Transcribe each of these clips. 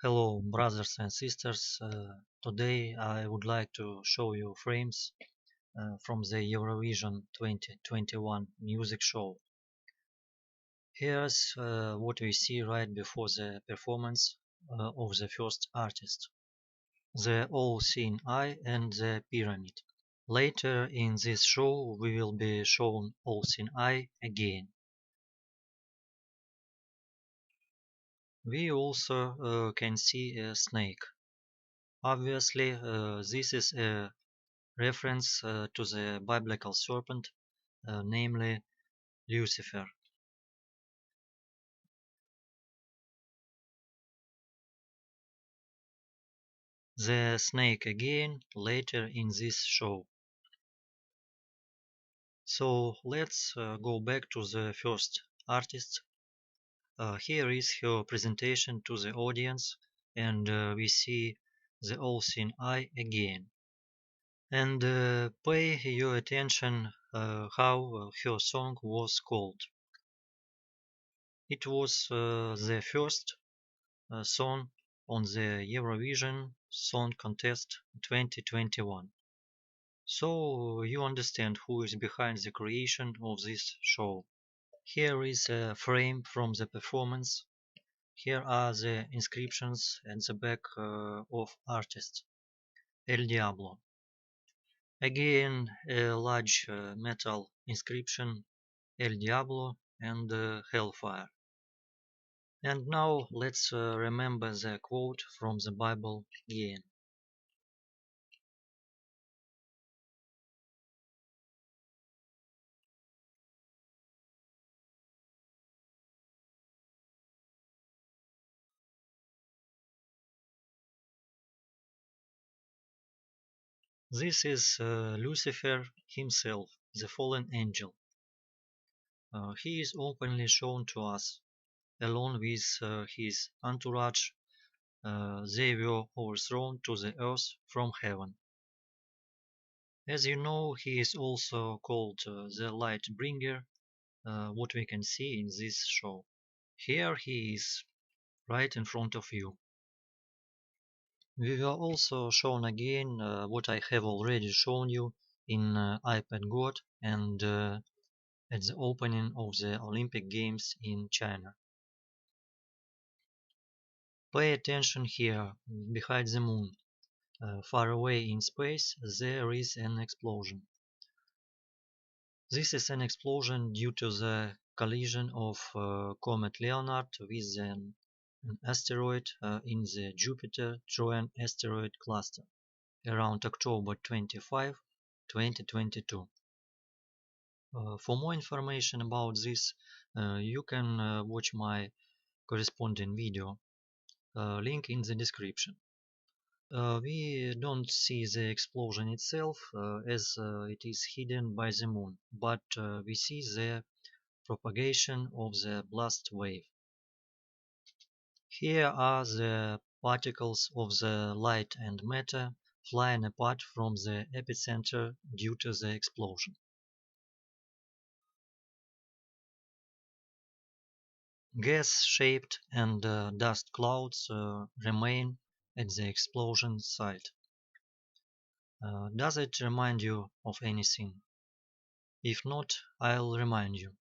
Hello, brothers and sisters. Today I would like to show you frames from the Eurovision 2021 music show. Here's what we see right before the performance of the first artist, the all-seeing eye and the pyramid. Later in this show we will be shown all-seeing eye again. We also can see a snake. Obviously, this is a reference to the biblical serpent, namely Lucifer. The snake again later in this show. So let's go back to the first artist. Here is her presentation to the audience, and we see the all-seeing eye again. And pay your attention how her song was called. It was the first song on the Eurovision Song Contest 2021. So you understand who is behind the creation of this show. Here is a frame from the performance. Here are the inscriptions at the back of artist El Diablo. Again a large metal inscription El Diablo and Hellfire. And now let's remember the quote from the Bible again. This is Lucifer himself, the fallen angel. He is openly shown to us, along with his entourage. They were overthrown to the earth from heaven. As you know, he is also called the Light Bringer, what we can see in this show. Here he is, right in front of you. We were also shown again what I have already shown you in iPad God and at the opening of the Olympic Games in China. Pay attention here, behind the moon, far away in space, there is an explosion. This is an explosion due to the collision of comet Leonard with an asteroid in the Jupiter-Trojan asteroid cluster around October 25, 2022. For more information about this, you can watch my corresponding video, link in the description. We don't see the explosion itself as it is hidden by the moon, but we see the propagation of the blast wave. Here are the particles of the light and matter flying apart from the epicenter due to the explosion. Gas-shaped and dust clouds remain at the explosion site. Does it remind you of anything? If not, I'll remind you.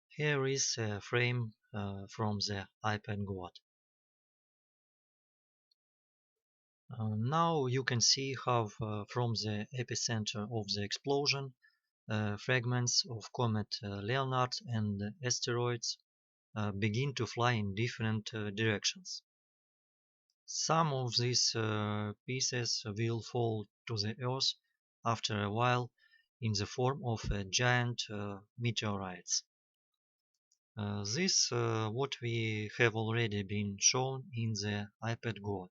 Here is a frame from the iPad God. Now you can see how from the epicenter of the explosion fragments of comet Leonard and asteroids begin to fly in different directions. Some of these pieces will fall to the Earth after a while in the form of giant meteorites. This what we have already been shown in the iPad God.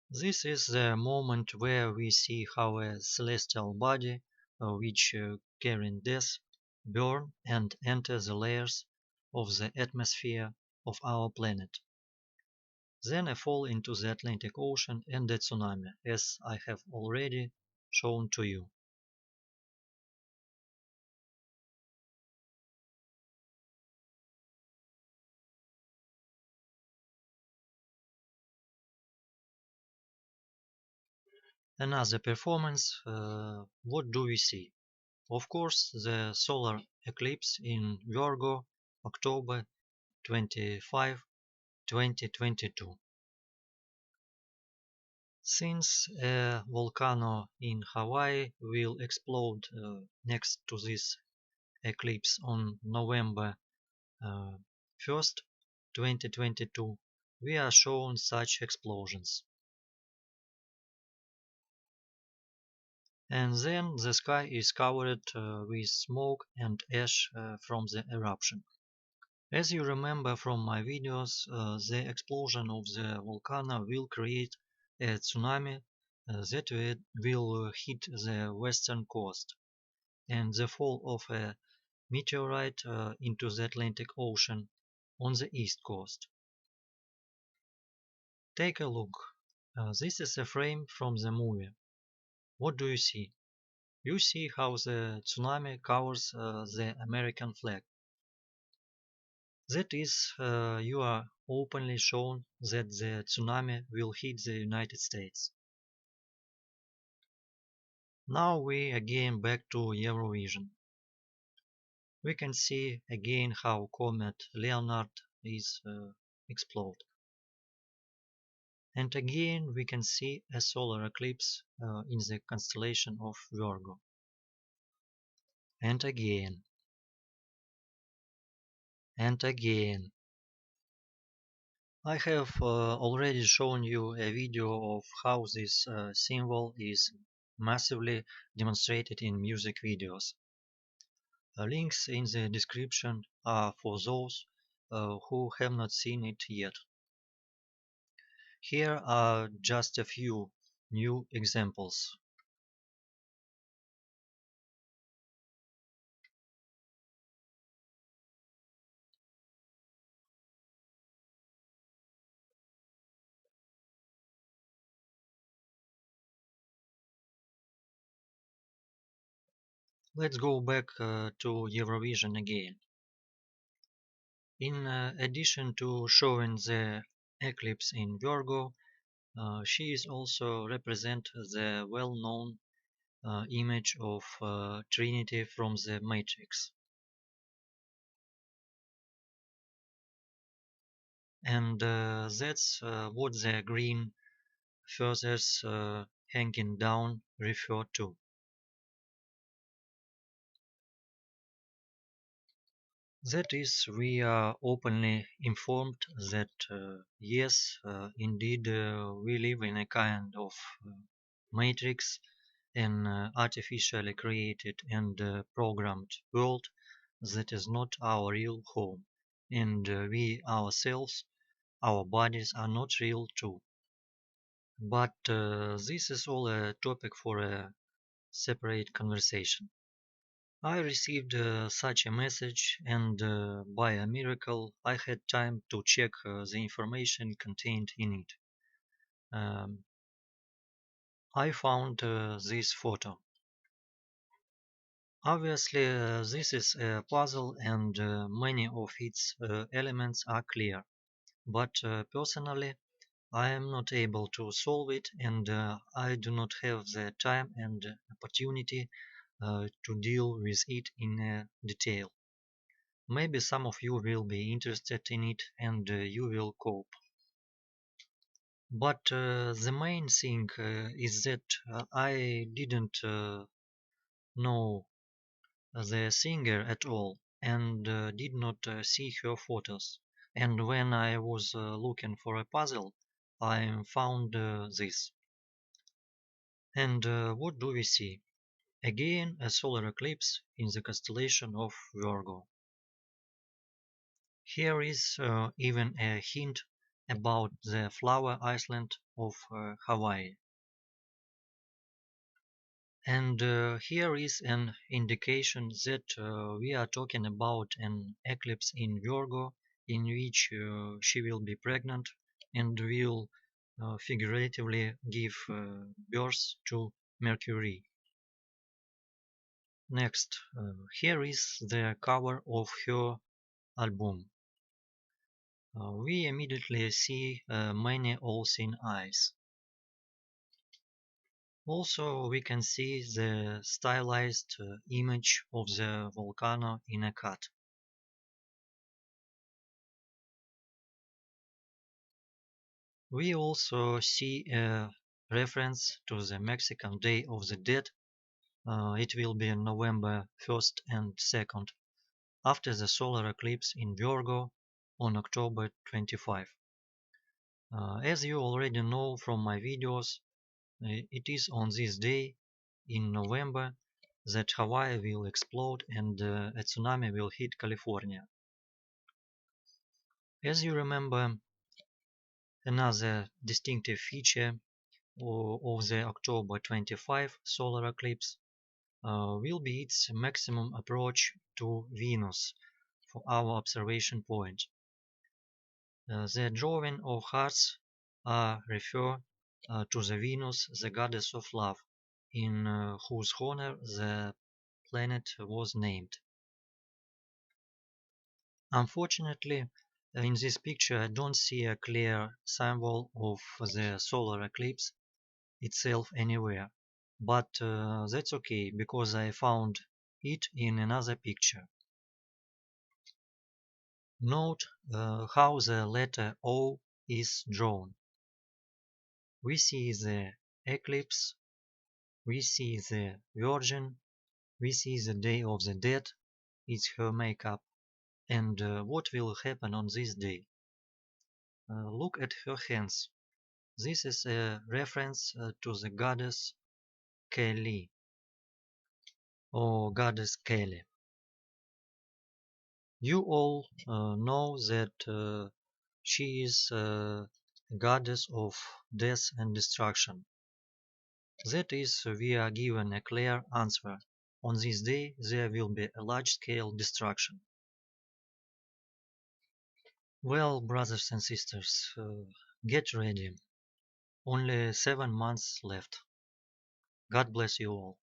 This is the moment where we see how a celestial body, which carrying death, burn and enter the layers of the atmosphere of our planet. Then a fall into the Atlantic Ocean and a tsunami, as I have already shown to you. Another performance, what do we see? Of course, the solar eclipse in Virgo, October 25, 2022. Since a volcano in Hawaii will explode next to this eclipse on November 1st, 2022, we are shown such explosions. And then the sky is covered with smoke and ash from the eruption. As you remember from my videos, the explosion of the volcano will create a tsunami that will hit the western coast, and the fall of a meteorite into the Atlantic Ocean on the east coast. Take a look. This is a frame from the movie. What do you see? You see how the tsunami covers the American flag. That is, you are openly shown that the tsunami will hit the United States. Now we again back to Eurovision. We can see again how comet Leonard is explode. And again we can see a solar eclipse in the constellation of Virgo. And again. And again. I have already shown you a video of how this symbol is massively demonstrated in music videos. Links in the description are for those who have not seen it yet. Here are just a few new examples. Let's go back to Eurovision again. In addition to showing the eclipse in Virgo, she is also represent the well-known image of Trinity from the Matrix. And that's what the green feathers hanging down refer to. That is, we are openly informed that yes, indeed, we live in a kind of matrix, an artificially created and programmed world that is not our real home, and we ourselves, our bodies are not real too. But this is all a topic for a separate conversation. I received such a message, and by a miracle I had time to check the information contained in it. Um, I found this photo. Obviously, this is a puzzle and many of its elements are clear, but personally I am not able to solve it, and I do not have the time and opportunity to deal with it in detail. Maybe some of you will be interested in it and you will cope. But the main thing is that I didn't know the singer at all and did not see her photos. And when I was looking for a puzzle, I found this. And what do we see? Again, a solar eclipse in the constellation of Virgo. Here is even a hint about the flower island of Hawaii. And here is an indication that we are talking about an eclipse in Virgo in which she will be pregnant and will figuratively give birth to Mercury. Next, here is the cover of her album. We immediately see many all-seeing eyes. Also, we can see the stylized image of the volcano in a cut. We also see a reference to the Mexican Day of the Dead. It will be November 1st and 2nd, after the solar eclipse in Virgo on October 25. As you already know from my videos, it is on this day in November that Hawaii will explode and a tsunami will hit California. As you remember, another distinctive feature of the October 25 solar eclipse will be its maximum approach to Venus for our observation point. The drawing of hearts refer to the Venus, the goddess of love, in whose honor the planet was named. Unfortunately, in this picture I don't see a clear symbol of the solar eclipse itself anywhere, but that's okay because I found it in another picture. Note how the letter O is drawn. We see the eclipse, we see the Virgin, we see the Day of the Dead, it's her makeup, and what will happen on this day. Look at her hands. This is a reference to the goddess Kali or goddess Kali. You all know that she is a goddess of death and destruction. That is, we are given a clear answer. On this day there will be a large-scale destruction. Well, brothers and sisters, get ready. Only 7 months left. God bless you all.